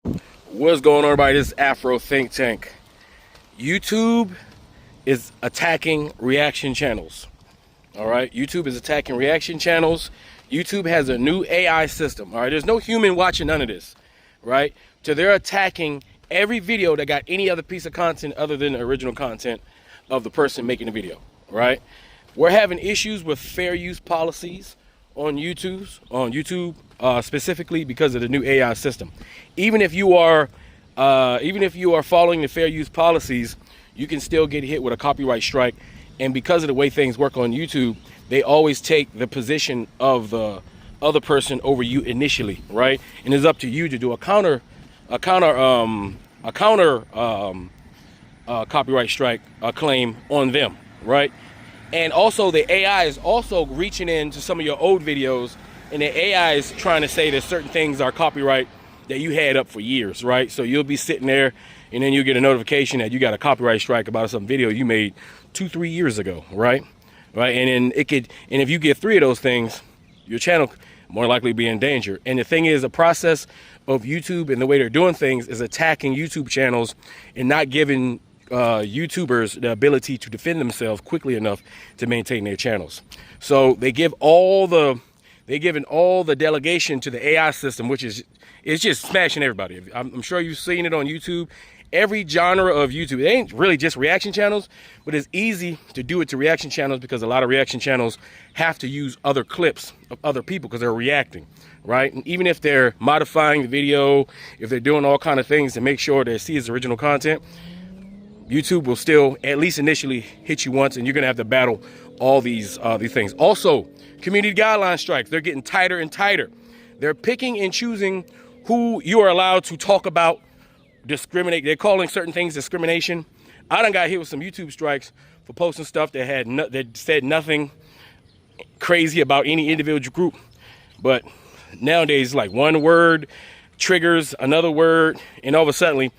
What's going on, everybody? This is Afro Think Tank. YouTube is attacking reaction channels. All right, YouTube is attacking reaction channels. YouTube has a new AI system. All right, there's no human watching none of this, right? So they're attacking every video that got any other piece of content other than the original content of the person making the video, right? We're having issues with fair use policies on YouTube, specifically because of the new AI system. Even if you are following the fair use policies, you can still get hit with a copyright strike. And because of the way things work on YouTube, they always take the position of the other person over you initially, right? And it's up to you to do a counter copyright strike claim on them, right? And also the AI is also reaching into some of your old videos, and the AI is trying to say that certain things are copyright that you had up for years, right? So you'll be sitting there and then you'll get a notification that you got a copyright strike about some video you made 2-3 years ago, right? Right, and then and if you get 3 of those things, your channel more likely be in danger. And the thing is, the process of YouTube and the way they're doing things is attacking YouTube channels and not giving YouTubers the ability to defend themselves quickly enough to maintain their channels. So they're giving all the delegation to the AI system, which is just smashing everybody. I'm sure you've seen it on YouTube. Every genre of YouTube, it ain't really just reaction channels, but it's easy to do it to reaction channels because a lot of reaction channels have to use other clips of other people because they're reacting, right? And even if they're modifying the video, if they're doing all kind of things to make sure that it sees original content, YouTube will still, at least initially, hit you once, and you're gonna have to battle all these things. Also, community guideline strikes, they're getting tighter and tighter. They're picking and choosing who you are allowed to talk about, discriminate. They're calling certain things discrimination. I done got hit with some YouTube strikes for posting stuff that that said nothing crazy about any individual group. But nowadays, like one word triggers another word, and all of a sudden,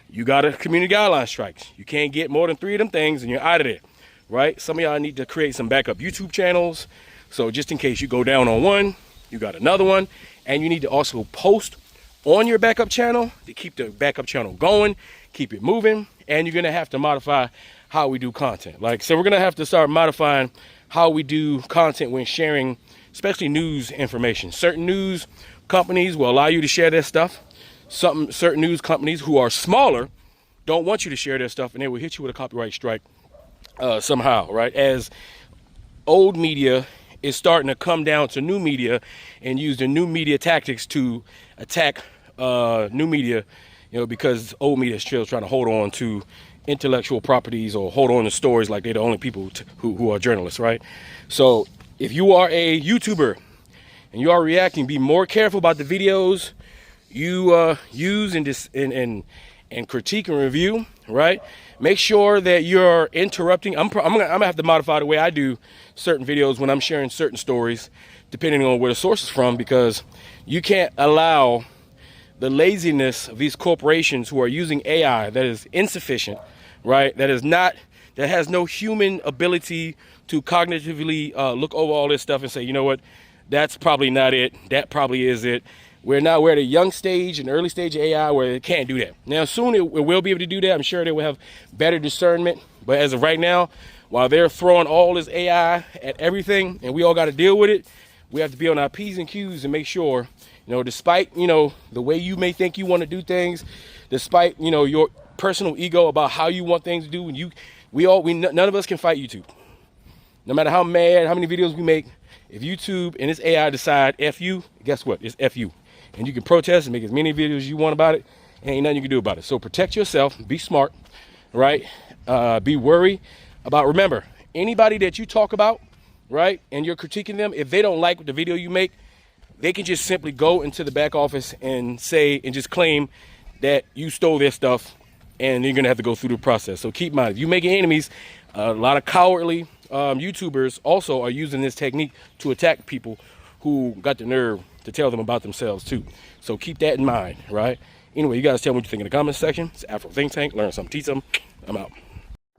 you got a community guideline strikes. You can't get more than 3 of them things and you're out of there, right? Some of y'all need to create some backup YouTube channels. So just in case you go down on one, you got another one. And you need to also post on your backup channel to keep the backup channel going, keep it moving. And you're gonna have to modify how we do content. So we're gonna have to start modifying how we do content when sharing, especially news information. Certain news companies will allow you to share their stuff. Certain news companies who are smaller don't want you to share their stuff, and they will hit you with a copyright strike somehow, right? As old media is starting to come down to new media and use the new media tactics to attack new media, because old media is still trying to hold on to intellectual properties or hold on to stories like they're the only people who are journalists, right? So if you are a YouTuber and you are reacting, be more careful about the videos you use and critique and review, right? Make sure that you're interrupting. I'm gonna have to modify the way I do certain videos when I'm sharing certain stories, depending on where the source is from, because you can't allow the laziness of these corporations who are using AI that is insufficient, right? That has no human ability to cognitively look over all this stuff and say, you know what, that's probably not it. That probably is it. We're at a young stage, an early stage of AI where it can't do that. Now, soon it will be able to do that. I'm sure they will have better discernment. But as of right now, while they're throwing all this AI at everything and we all got to deal with it, we have to be on our P's and Q's and make sure, despite, the way you may think you want to do things, despite, your personal ego about how you want things to do, and none of us can fight YouTube. No matter how mad, how many videos we make, if YouTube and this AI decide F you, guess what? It's F you. And you can protest and make as many videos as you want about it, and ain't nothing you can do about it. So protect yourself, be smart, right? Be worried about, remember, anybody that you talk about, right, and you're critiquing them, if they don't like the video you make, they can just simply go into the back office and just claim that you stole their stuff, and you're gonna have to go through the process. So keep in mind, if you're making enemies, a lot of cowardly YouTubers also are using this technique to attack people who got the nerve to tell them about themselves too. So keep that in mind, right? Anyway, you guys tell me what you think in the comments section. It's Afro Think Tank. Learn something, teach them. I'm out.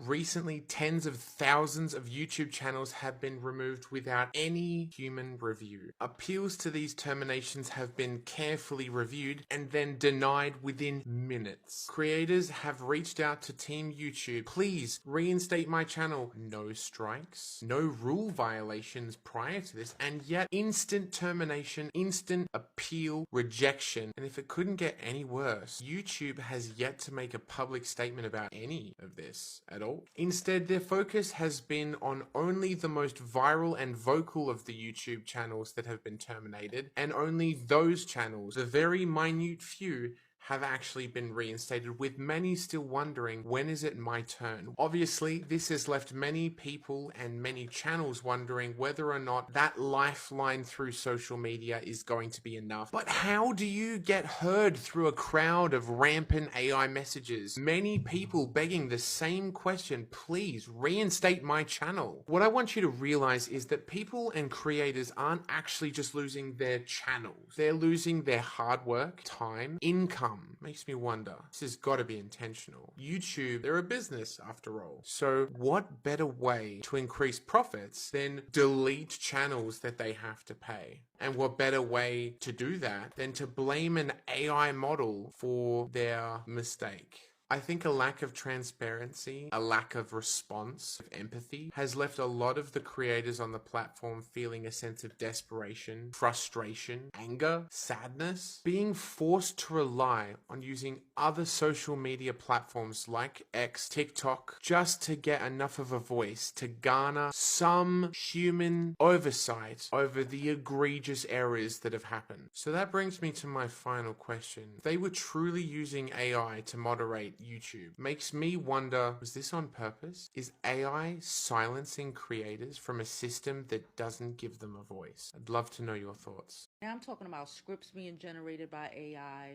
Recently, tens of thousands of YouTube channels have been removed without any human review. Appeals to these terminations have been carefully reviewed and then denied within minutes. Creators have reached out to Team YouTube, please reinstate my channel. No strikes, no rule violations prior to this, and yet instant termination, instant appeal, rejection. And if it couldn't get any worse, YouTube has yet to make a public statement about any of this at all. Instead, their focus has been on only the most viral and vocal of the YouTube channels that have been terminated, and only those channels, the very minute few, have actually been reinstated, with many still wondering, when is it my turn? Obviously, this has left many people and many channels wondering whether or not that lifeline through social media is going to be enough. But how do you get heard through a crowd of rampant AI messages? Many people begging the same question, please reinstate my channel. What I want you to realize is that people and creators aren't actually just losing their channels. They're losing their hard work, time, income. Makes me wonder. This has got to be intentional. YouTube, they're a business after all. So what better way to increase profits than delete channels that they have to pay? And what better way to do that than to blame an AI model for their mistake? I think a lack of transparency, a lack of response, of empathy, has left a lot of the creators on the platform feeling a sense of desperation, frustration, anger, sadness, being forced to rely on using other social media platforms like X, TikTok, just to get enough of a voice to garner some human oversight over the egregious errors that have happened. So that brings me to my final question. If they were truly using AI to moderate YouTube, makes me wonder, was this on purpose? Is AI silencing creators from a system that doesn't give them a voice? I'd love to know your thoughts. Now I'm talking about scripts being generated by AI,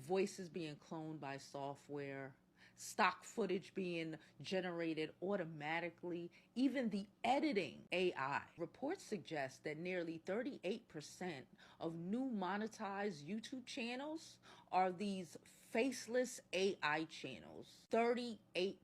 voices being cloned by software, stock footage being generated automatically, even the editing AI. Reports suggest that nearly 38% of new monetized YouTube channels are these faceless AI channels. 38%.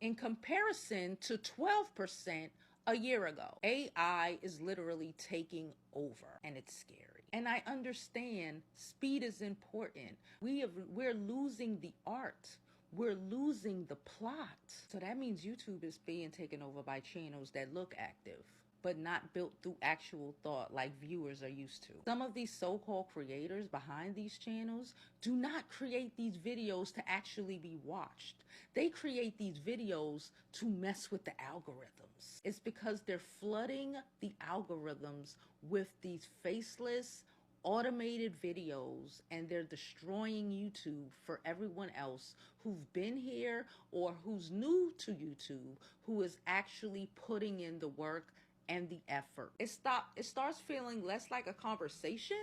In comparison to 12% a year ago. AI is literally taking over, and it's scary. And I understand speed is important. We're losing the art. We're losing the plot. So that means YouTube is being taken over by channels that look active, but not built through actual thought like viewers are used to. Some of these so-called creators behind these channels do not create these videos to actually be watched. They create these videos to mess with the algorithms. It's because they're flooding the algorithms with these faceless, automated videos, and they're destroying YouTube for everyone else who've been here or who's new to YouTube, who is actually putting in the work and the effort. It starts feeling less like a conversation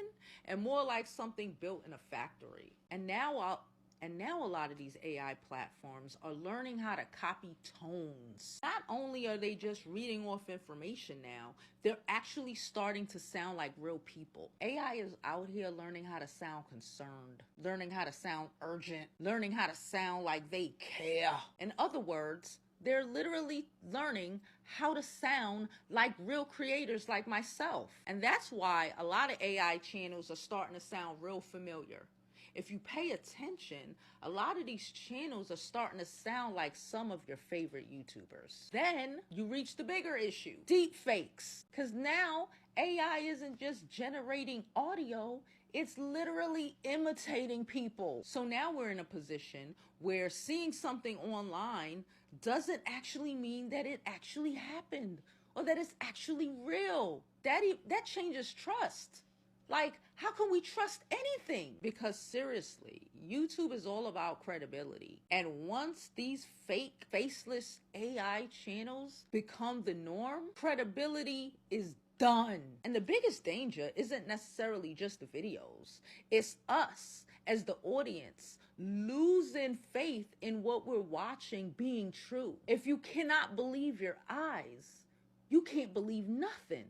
and more like something built in a factory. And now a lot of these AI platforms are learning how to copy tones. Not only are they just reading off information now, they're actually starting to sound like real people. AI is out here learning how to sound concerned, learning how to sound urgent, learning how to sound like they care. In other words, they're literally learning how to sound like real creators like myself. And that's why a lot of AI channels are starting to sound real familiar. If you pay attention, a lot of these channels are starting to sound like some of your favorite YouTubers. Then you reach the bigger issue, deep fakes. Because now AI isn't just generating audio, it's literally imitating people. So now we're in a position where seeing something online doesn't actually mean that it actually happened or that it's actually real. That changes trust. Like, how can we trust anything? Because seriously, YouTube is all about credibility. And once these fake, faceless AI channels become the norm, credibility is done. And the biggest danger isn't necessarily just the videos. It's us as the audience losing faith in what we're watching being true. If you cannot believe your eyes, you can't believe nothing.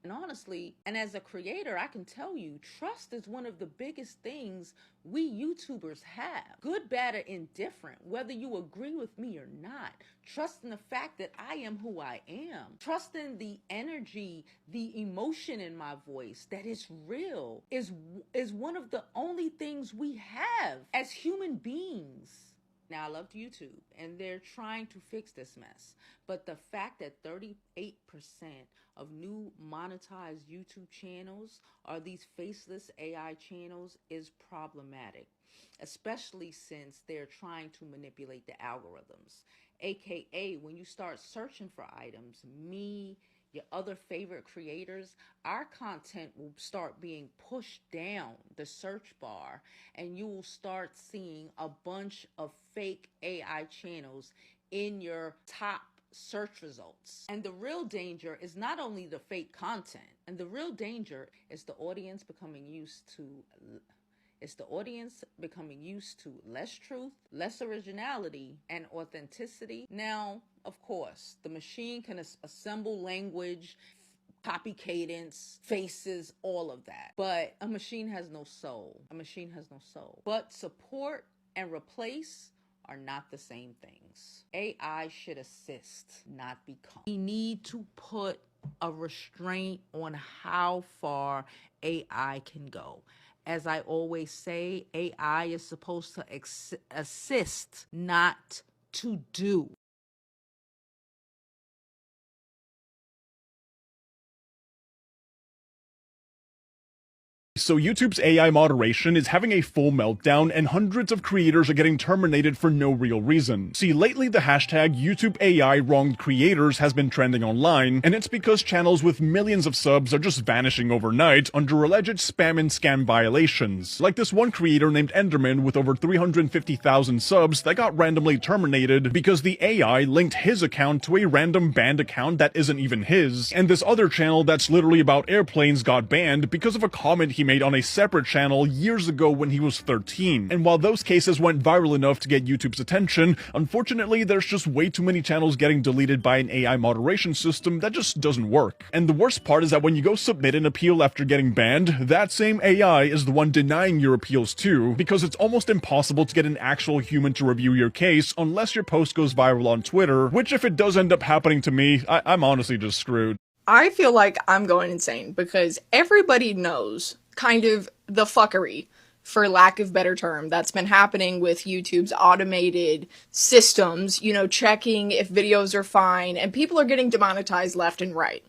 And honestly, and as a creator, I can tell you, trust is one of the biggest things we YouTubers have. Good, bad, or indifferent, whether you agree with me or not. Trust in the fact that I am who I am. Trust in the energy, the emotion in my voice, that is real, is one of the only things we have as human beings. Now, I love YouTube, and they're trying to fix this mess. But the fact that 38% of new monetized YouTube channels are these faceless AI channels is problematic, especially since they're trying to manipulate the algorithms. AKA, when you start searching for items, me, your other favorite creators, our content will start being pushed down the search bar, and you will start seeing a bunch of fake AI channels in your top search results. And the real danger is not only the fake content, and the real danger is the audience becoming used to less truth, less originality, and authenticity. Now, of course, the machine can assemble language, copy cadence, faces, all of that. But a machine has no soul. A machine has no soul. But support and replace are not the same things. AI should assist, not become. We need to put a restraint on how far AI can go. As I always say, AI is supposed to assist, not to do. So YouTube's AI moderation is having a full meltdown, and hundreds of creators are getting terminated for no real reason. See, lately the hashtag YouTube AI wronged creators has been trending online, and it's because channels with millions of subs are just vanishing overnight under alleged spam and scam violations. Like this one creator named Enderman with over 350,000 subs that got randomly terminated because the AI linked his account to a random banned account that isn't even his, and this other channel that's literally about airplanes got banned because of a comment he made on a separate channel years ago when he was 13. And while those cases went viral enough to get YouTube's attention, unfortunately there's just way too many channels getting deleted by an AI moderation system that just doesn't work. And the worst part is that when you go submit an appeal after getting banned, that same AI is the one denying your appeals too, because it's almost impossible to get an actual human to review your case unless your post goes viral on Twitter, which if it does end up happening to me, I'm honestly just screwed. I feel like I'm going insane because everybody knows kind of the fuckery, for lack of better term, that's been happening with YouTube's automated systems, you know, checking if videos are fine, and people are getting demonetized left and right.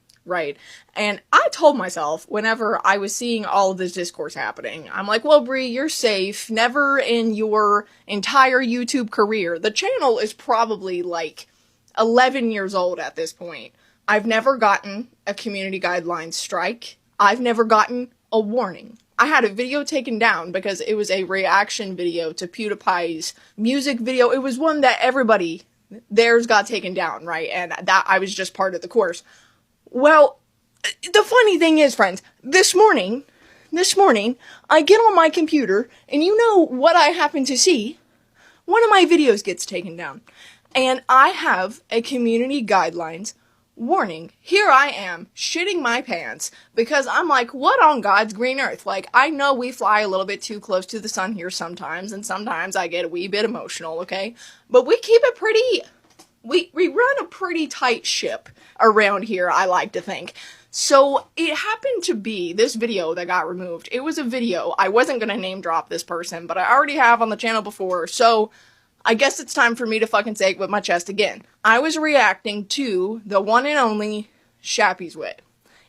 And I told myself whenever I was seeing all of this discourse happening, I'm like, well, Bree, you're safe. Never in your entire YouTube career. The channel is probably like 11 years old at this point. I've never gotten a community guidelines strike. I've never gotten a warning. I had a video taken down because it was a reaction video to PewDiePie's music video. It was one that everybody, theirs got taken down, right? And that I was just part of the course. Well, the funny thing is, friends, this morning, I get on my computer, and you know what I happen to see? One of my videos gets taken down. And I have a community guidelines warning. Here I am, shitting my pants, because I'm like, what on God's green earth? Like, I know we fly a little bit too close to the sun here sometimes, and sometimes I get a wee bit emotional, okay? But we keep it pretty, we run a pretty tight ship around here, I like to think. So, it happened to be this video that got removed. It was a video, I wasn't gonna name drop this person, but I already have on the channel before, so I guess it's time for me to fucking say it with my chest again. I was reacting to the one and only Shappy's Way.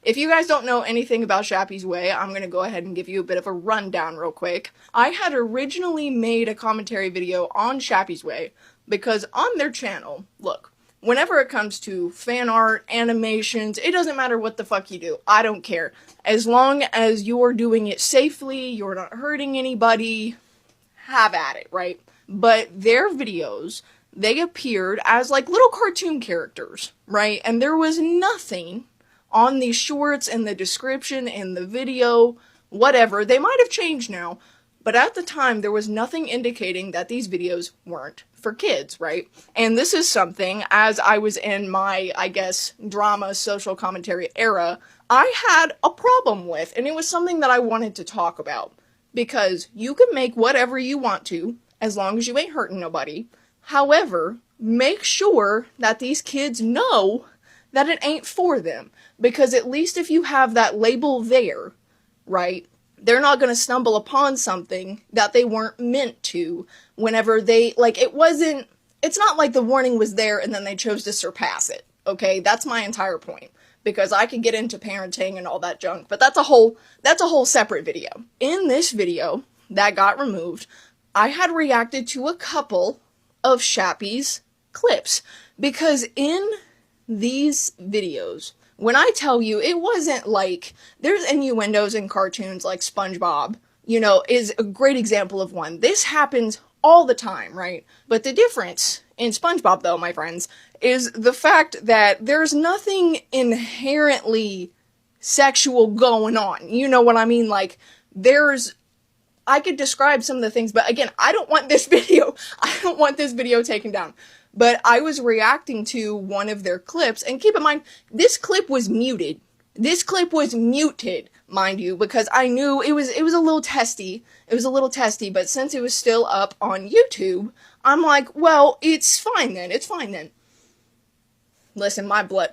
If you guys don't know anything about Shappy's Way, I'm going to go ahead and give you a bit of a rundown real quick. I had originally made a commentary video on Shappy's Way because on their channel, look, whenever it comes to fan art, animations, it doesn't matter what the fuck you do. I don't care. As long as you're doing it safely, you're not hurting anybody, have at it, right? But their videos, they appeared as like little cartoon characters, right? And there was nothing on the shorts and the description and the video, whatever. They might have changed now, but at the time there was nothing indicating that these videos weren't for kids, right? And this is something, as I was in my, I guess, drama social commentary era, I had a problem with, and it was something that I wanted to talk about, because you can make whatever you want to, as long as you ain't hurting nobody. However, make sure that these kids know that it ain't for them, because at least if you have that label there, right, they're not going to stumble upon something that they weren't meant to whenever they, like, it's not like the warning was there and then they chose to surpass it, okay? That's my entire point. Because I could get into parenting and all that junk, but that's a whole separate video. In this video that got removed, I had reacted to a couple of Shappy's clips, because in these videos, when I tell you, it wasn't like, there's innuendos in cartoons like SpongeBob, is a great example of one. This happens all the time, right? But the difference in SpongeBob, though, my friends, is the fact that there's nothing inherently sexual going on. You know what I mean? Like, I could describe some of the things, but again, I don't want this video taken down. But I was reacting to one of their clips, and keep in mind, this clip was muted. This clip was muted, mind you, because I knew it was a little testy. It was a little testy, but since it was still up on YouTube, I'm like, well, it's fine then. It's fine then. Listen, my blood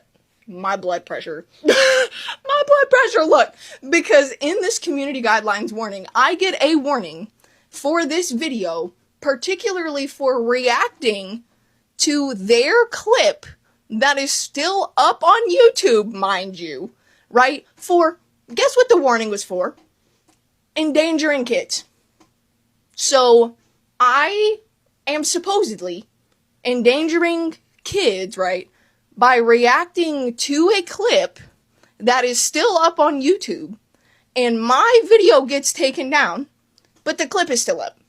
pressure. My blood pressure, look, because in this community guidelines warning, I get a warning for this video, particularly for reacting to their clip that is still up on YouTube, mind you, right? For, guess what the warning was for? Endangering kids. So, I am supposedly endangering kids, right, by reacting to a clip that is still up on YouTube, and my video gets taken down, but the clip is still up.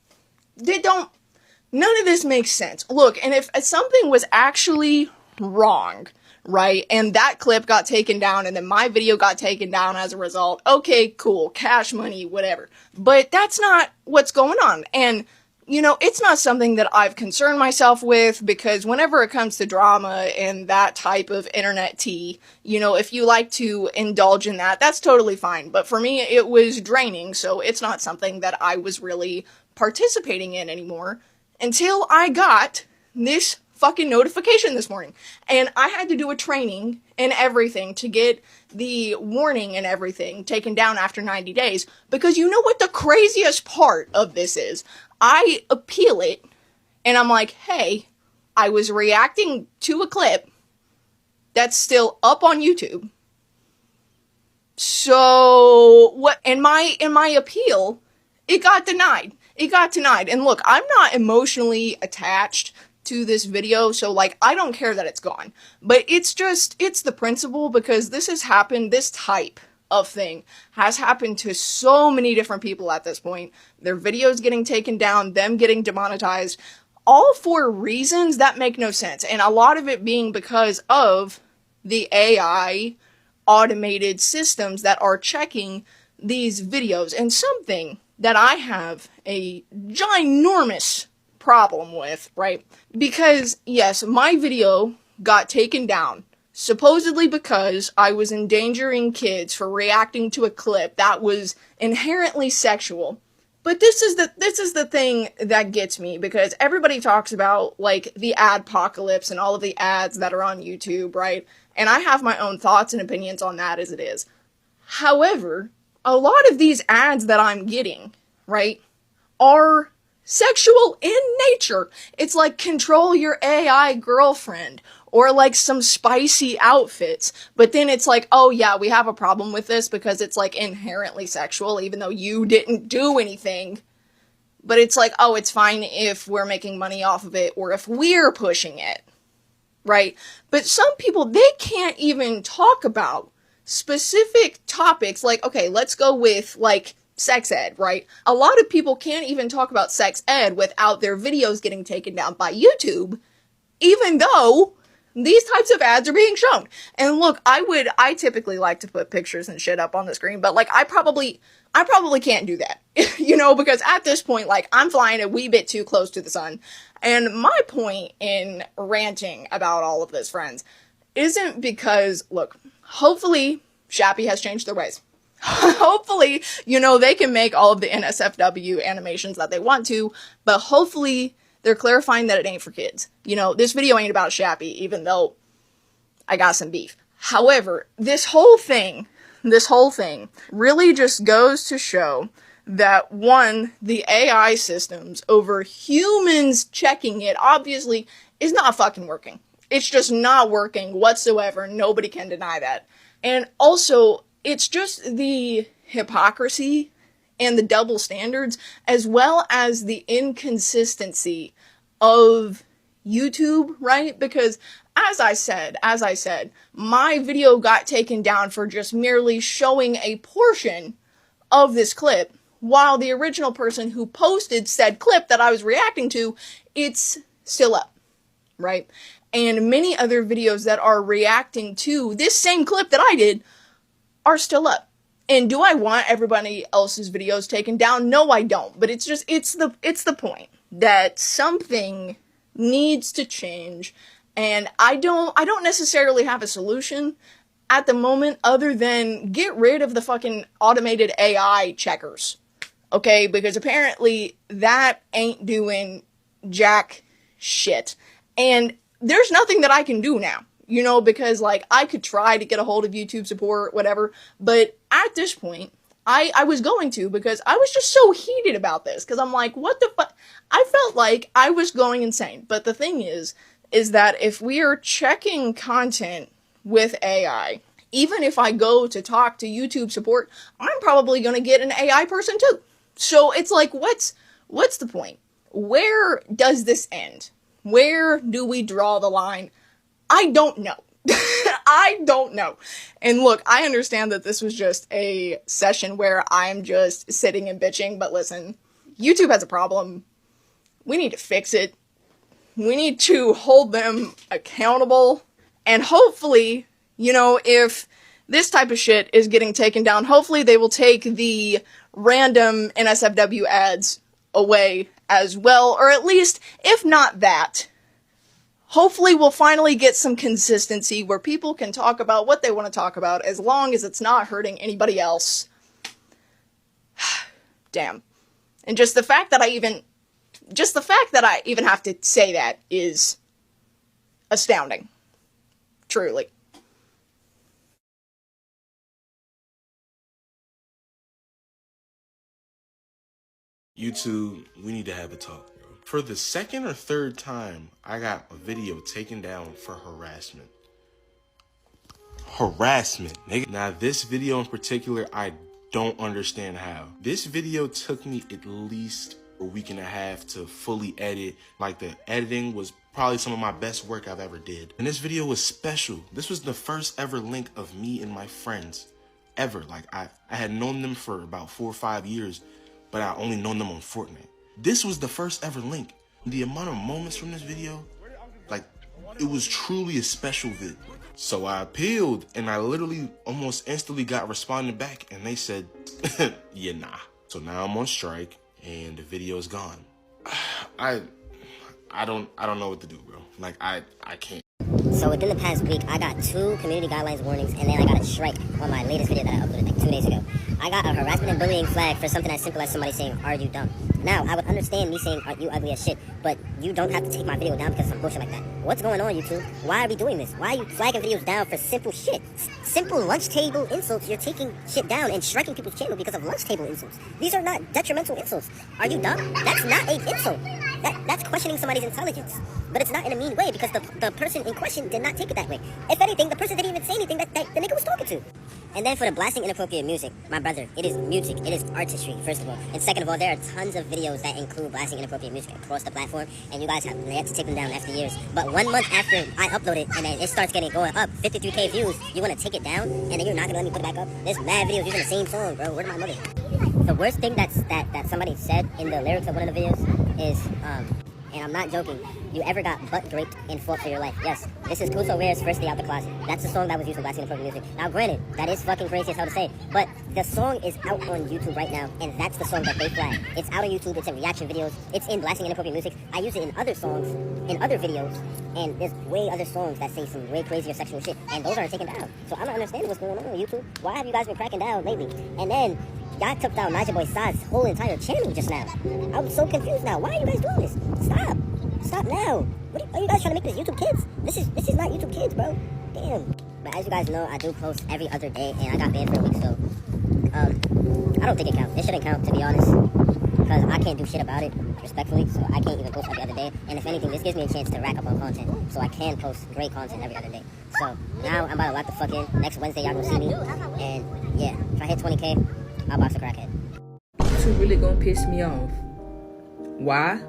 None of this makes sense. Look, and if something was actually wrong, right, and that clip got taken down, and then my video got taken down as a result, okay, cool, cash money, whatever. But that's not what's going on, and it's not something that I've concerned myself with, because whenever it comes to drama and that type of internet tea, if you like to indulge in that, that's totally fine. But for me, it was draining, so it's not something that I was really participating in anymore until I got this fucking notification this morning. And I had to do a training and everything to get the warning and everything taken down after 90 days. Because you know what the craziest part of this is? I appeal it, and I'm like, hey, I was reacting to a clip that's still up on YouTube. So, what, in my appeal, it got denied. It got denied. And look, I'm not emotionally attached to this video, so like, I don't care that it's gone. But it's the principle, because this has happened, this type of thing has happened to so many different people at this point. Their videos getting taken down, them getting demonetized, all for reasons that make no sense. And a lot of it being because of the AI automated systems that are checking these videos. And something that I have a ginormous problem with, right? Because yes, my video got taken down supposedly because I was endangering kids for reacting to a clip that was inherently sexual. But this is the thing that gets me, because everybody talks about like the adpocalypse and all of the ads that are on YouTube, right? And I have my own thoughts and opinions on that as it is. However, a lot of these ads that I'm getting, right, are sexual in nature. It's like control your AI girlfriend, or like some spicy outfits. But then it's like, oh yeah, we have a problem with this because it's like inherently sexual, even though you didn't do anything. But it's like, oh, it's fine if we're making money off of it, or if we're pushing it, right? But some people, they can't even talk about specific topics. Like, okay, let's go with like sex ed, right? A lot of people can't even talk about sex ed without their videos getting taken down by YouTube, even though these types of ads are being shown. And look, I typically like to put pictures and shit up on the screen, but like, I probably can't do that, because at this point, like, I'm flying a wee bit too close to the sun. And my point in ranting about all of this, friends, isn't because, look, hopefully Shappy has changed their ways. Hopefully, they can make all of the NSFW animations that they want to, but hopefully they're clarifying that it ain't for kids. This video ain't about Shappy, even though I got some beef. However, this whole thing really just goes to show that, one, the AI systems over humans checking it obviously is not fucking working. It's just not working whatsoever. Nobody can deny that. And also, it's just the hypocrisy and the double standards, as well as the inconsistency of YouTube, right? Because as I said, my video got taken down for just merely showing a portion of this clip, while the original person who posted said clip that I was reacting to, it's still up, right? And many other videos that are reacting to this same clip that I did are still up. And do I want everybody else's videos taken down? No, I don't. But it's the point that something needs to change. And I don't necessarily have a solution at the moment other than get rid of the fucking automated AI checkers. Okay? Because apparently that ain't doing jack shit. And there's nothing that I can do now. Because, I could try to get a hold of YouTube support, whatever, but at this point, I was going to, because I was just so heated about this, because I'm like, what the fuck? I felt like I was going insane, but the thing is that if we are checking content with AI, even if I go to talk to YouTube support, I'm probably going to get an AI person too. So it's like, what's the point? Where does this end? Where do we draw the line? I don't know. I don't know. And look, I understand that this was just a session where I'm just sitting and bitching, but listen, YouTube has a problem. We need to fix it. We need to hold them accountable. And hopefully, if this type of shit is getting taken down, hopefully they will take the random NSFW ads away as well. Or at least, if not that, hopefully we'll finally get some consistency where people can talk about what they want to talk about as long as it's not hurting anybody else. Damn. And just the fact that I even have to say that is astounding. Truly. YouTube, we need to have a talk. For the second or third time, I got a video taken down for harassment. Harassment, nigga. Now, this video in particular, I don't understand how. This video took me at least a week and a half to fully edit. The editing was probably some of my best work I've ever did. And this video was special. This was the first ever link of me and my friends, ever. I had known them for about 4 or 5 years, but I only known them on Fortnite. This was the first ever link. The amount of moments from this video, it was truly a special vid. So I appealed, and I literally almost instantly got responded back, and they said, yeah, nah. So now I'm on strike, and the video is gone. I don't know what to do, bro. I can't. So within the past week, I got 2 community guidelines warnings, and then I got a strike on my latest video that I uploaded 2 days ago. I got a harassment and bullying flag for something as simple as somebody saying, "Are you dumb?" Now, I would understand me saying, "Are you ugly as shit?" But you don't have to take my video down because of some bullshit like that. What's going on, YouTube? Why are we doing this? Why are you flagging videos down for simple shit? Simple lunch table insults. You're taking shit down and striking people's channel because of lunch table insults. These are not detrimental insults. Are you dumb? That's not an insult. That's questioning somebody's intelligence. But it's not in a mean way because the person in question did not take it that way. If anything, the person didn't even say anything that the nigga was talking to. And then for the blasting inappropriate music, my brother, it is music, it is artistry, first of all. And second of all, there are tons of videos that include blasting inappropriate music across the platform, and you guys have yet to take them down after years. But 1 month after I upload it, and then it starts going up, 53K views, you want to take it down, and then you're not going to let me put it back up? There's mad videos using the same song, bro. Where's my mother? The worst thing that somebody said in the lyrics of one of the videos is, and I'm not joking, you ever got butt draped and fought for your life? Yes, this is Kuso Rare's First Day Out the Closet. That's the song that was used for blasting inappropriate music. Now granted, that is fucking crazy as hell to say, but The song is out on YouTube right now, and that's the song that they flag. It's out on YouTube, it's in reaction videos, it's in blasting inappropriate music. I use it in other songs, in other videos, and there's way other songs that say some way crazier sexual shit, and those aren't taken down. So I'm not understanding what's going on YouTube. Why have you guys been cracking down lately? And then, y'all took down Naja Boy Saz's whole entire channel just now. I'm so confused now. Why are you guys doing this? Stop. Stop now. Are you guys trying to make this YouTube Kids? This is not YouTube Kids, bro. Damn. But as you guys know, I do post every other day, and I got banned for a week, so I don't think it counts. It shouldn't count, to be honest, because I can't do shit about it, respectfully, so I can't even post every other day. And if anything, this gives me a chance to rack up on content, so I can post great content every other day. So now I'm about to lock the fuck in. Next Wednesday, y'all gonna see me, and yeah, if I hit 20K, I'll box a crackhead. YouTube really gonna piss me off. Why?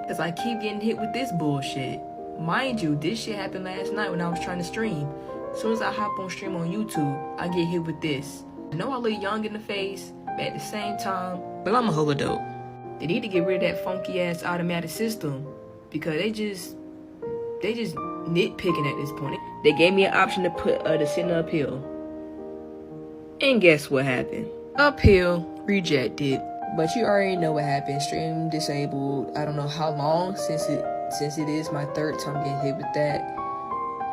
Because I keep getting hit with this bullshit. Mind you, this shit happened last night when I was trying to stream. As soon as I hop on stream on YouTube, I get hit with this. I know I look young in the face, but at the same time, but I'm a whole adult. They need to get rid of that funky ass automatic system because they just nitpicking at this point. They gave me an option to put to send an appeal. And guess what happened? Appeal rejected. But you already know what happened. Stream disabled. I don't know how long since it is my third time getting hit with that.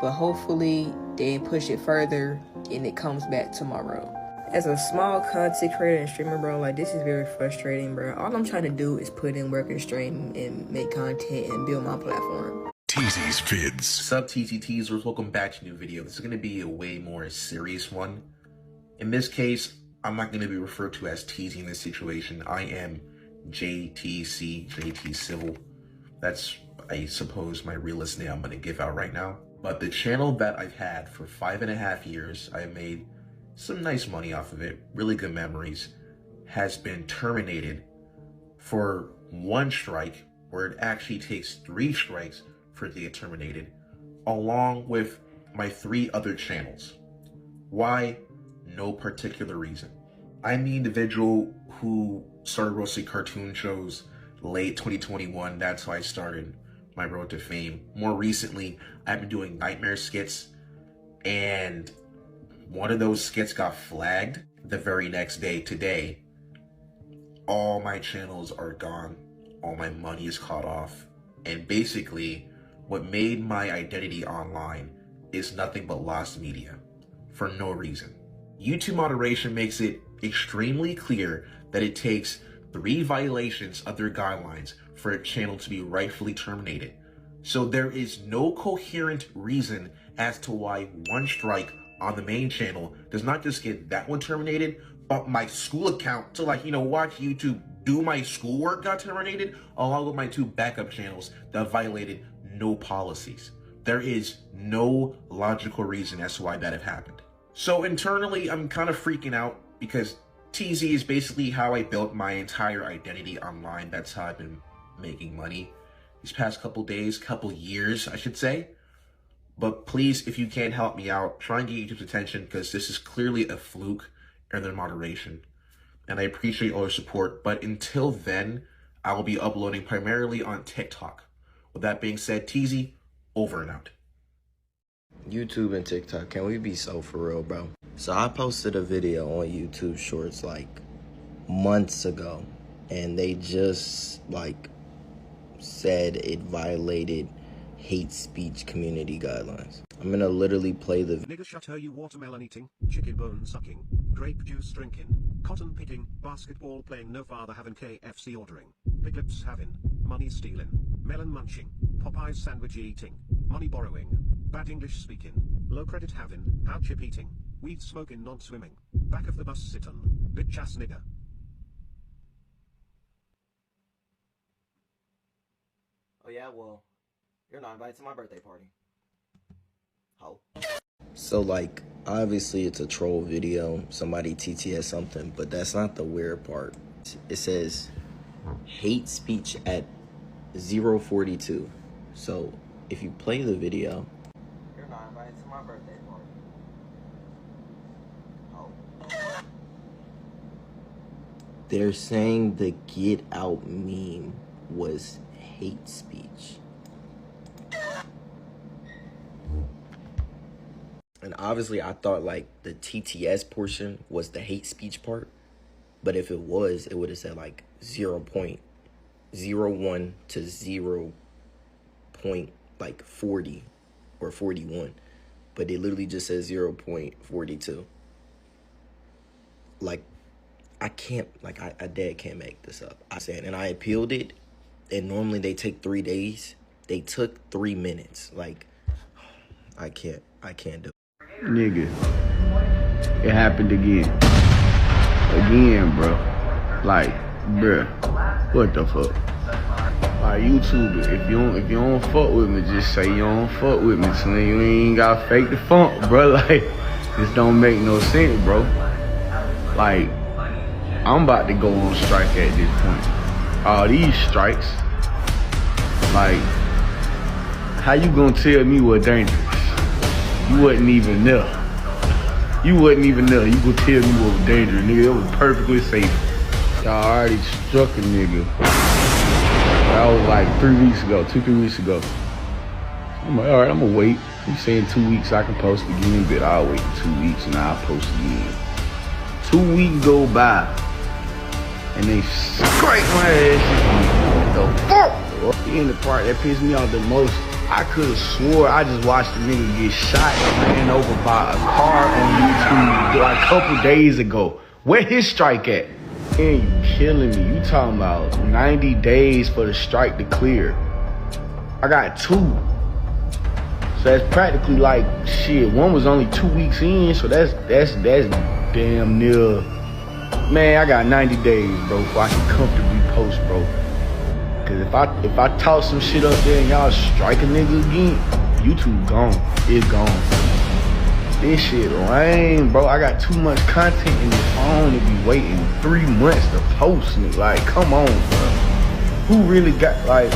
But hopefully they push it further and it comes back tomorrow. As a small content creator and streamer, bro, like this is very frustrating, bro. All I'm trying to do is put in work and stream and make content and build my platform. TZ's Vids. Sub TZ Teasers, welcome back to a new video. This is going to be a way more serious one. In this case, I'm not going to be referred to as TZ in this situation. I am JTC, JT Civil. That's, I suppose, my realist name I'm going to give out right now. But the channel that I've had for 5.5 years, I made some nice money off of it, really good memories, has been terminated for 1 strike, where it actually takes 3 strikes for it to get terminated, along with my 3 other channels. Why? No particular reason. I'm the individual who started roasting cartoon shows late 2021. That's how I started my road to fame. More recently, I've been doing nightmare skits, and one of those skits got flagged the very next day. Today, all my channels are gone. All my money is cut off. And basically, what made my identity online is nothing but lost media for no reason. YouTube moderation makes it extremely clear that it takes 3 violations of their guidelines for a channel to be rightfully terminated. So there is no coherent reason as to why 1 strike on the main channel does not just get that one terminated, but my school account to watch YouTube do my schoolwork got terminated, along with my 2 backup channels that violated no policies. There is no logical reason as to why that have happened. So internally, I'm kind of freaking out because TZ is basically how I built my entire identity online. That's how I've been making money these past couple days, couple years, I should say. But please, if you can help me out, try and get YouTube's attention because this is clearly a fluke in their moderation. And I appreciate all your support. But until then, I will be uploading primarily on TikTok. With that being said, TZ, over and out. YouTube and TikTok, can we be so for real, bro? So I posted a video on YouTube Shorts like months ago, and they just said it violated hate speech community guidelines. I'm gonna literally play the Nigga shut her, you watermelon eating, chicken bone sucking, grape juice drinking, cotton picking, basketball playing, no father having, KFC ordering, big lips having, money stealing, melon munching, Popeyes sandwich eating, money borrowing, bad English speaking, low credit having, out chip eating, weed smoking, non-swimming, back of the bus sitting, bitch ass nigga. Oh yeah, well, you're not invited to my birthday party. Ho. So obviously it's a troll video, somebody TTS something, but that's not the weird part. It says hate speech at 042. So if you play the video, You're not invited to my birthday party. Ho. they're saying the get out meme was hate speech. And obviously I thought like the TTS portion was the hate speech part. But if it was, it would have said like 0.01 to 0.40 or 41. But it literally just says 0.42. Like, I can't, like, I dead can't make this up. I'm saying, and I appealed it, and normally they take 3 days. They took 3 minutes. Like, I can't do it. Nigga, it happened again. Again, bro. Like, bruh, what the fuck? Like, YouTube, if you don't fuck with me, just say you don't fuck with me. So you ain't gotta fake the funk, bro. Like, this don't make no sense, bro. Like, I'm about to go on strike at this point. All these strikes, like, how you gonna tell me what dangerous? You wasn't even there. You wasn't even there. You gonna tell me what was dangerous, nigga. It was perfectly safe. Y'all already struck a nigga. That was like 3 weeks ago, 2-3 weeks ago. I'm like, all right, I'm gonna wait. You saying 2 weeks I can post again, but I'll wait 2 weeks and I'll post again. 2 weeks go by, and they strike my ass. What the fuck? In the part that pissed me off the most, I could have swore I just watched the nigga get shot and ran over by a car on YouTube like a couple days ago. Where his strike at? And you killing me. You talking about 90 days for the strike to clear. I got 2. So that's practically like, shit, one was only 2 weeks in, so that's damn near. Man, I got 90 days, bro, before I can comfortably post, bro. Cause if I toss some shit up there and y'all strike a nigga again, YouTube gone. It's gone. This shit lame, bro. I got too much content in this phone to be waiting 3 months to post it. Like, come on, bro. Who really got, like...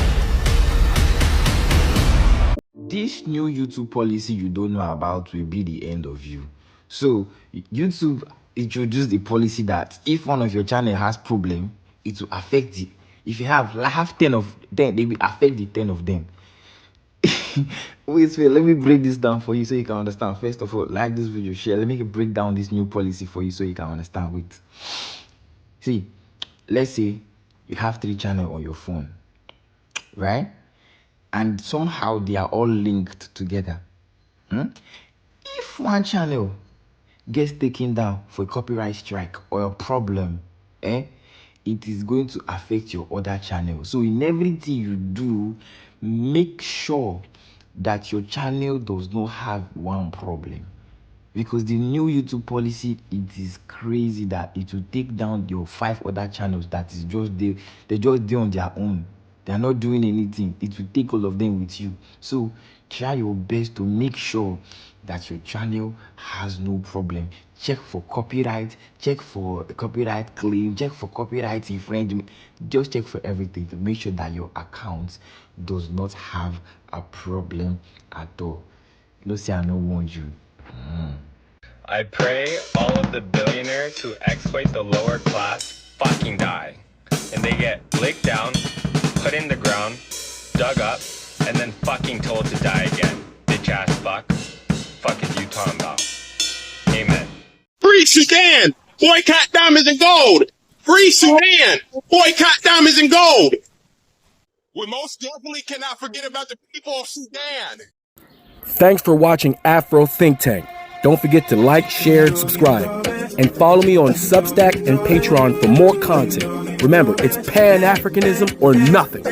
This new YouTube policy you don't know about will be the end of you. So, YouTube introduced a policy that if one of your channel has problem, it will affect it. If you have 10 of them, they will affect the 10 of them. Wait, let me break this down for you so you can understand. First of all, like this video, share. Let me break down this new policy for you so you can understand. Wait. See, let's say you have 3 channels on your phone, right? And somehow they are all linked together. If one channel gets taken down for a copyright strike or a problem, it is going to affect your other channel. So in everything you do, make sure that your channel does not have one problem. Because the new YouTube policy, it is crazy that it will take down your 5 other channels that is just there. They're just there on their own. They are not doing anything. It will take all of them with you. So try your best to make sure that your channel has no problem. Check for copyright, check for copyright claim, check for copyright infringement. Just check for everything to make sure that your account does not have a problem at all. No say I don't want you. I pray all of the billionaires who exploit the lower class fucking die. And they get licked down, put in the ground, dug up, and then fucking told to die again. Bitch ass fuck. Fuck is you talking about? Amen. Free Sudan! Boycott diamonds and gold! Free Sudan! Boycott diamonds and gold! We most definitely cannot forget about the people of Sudan! Thanks for watching Afro Think Tank. Don't forget to like, share, and subscribe. And follow me on Substack and Patreon for more content. Remember, it's Pan-Africanism or nothing.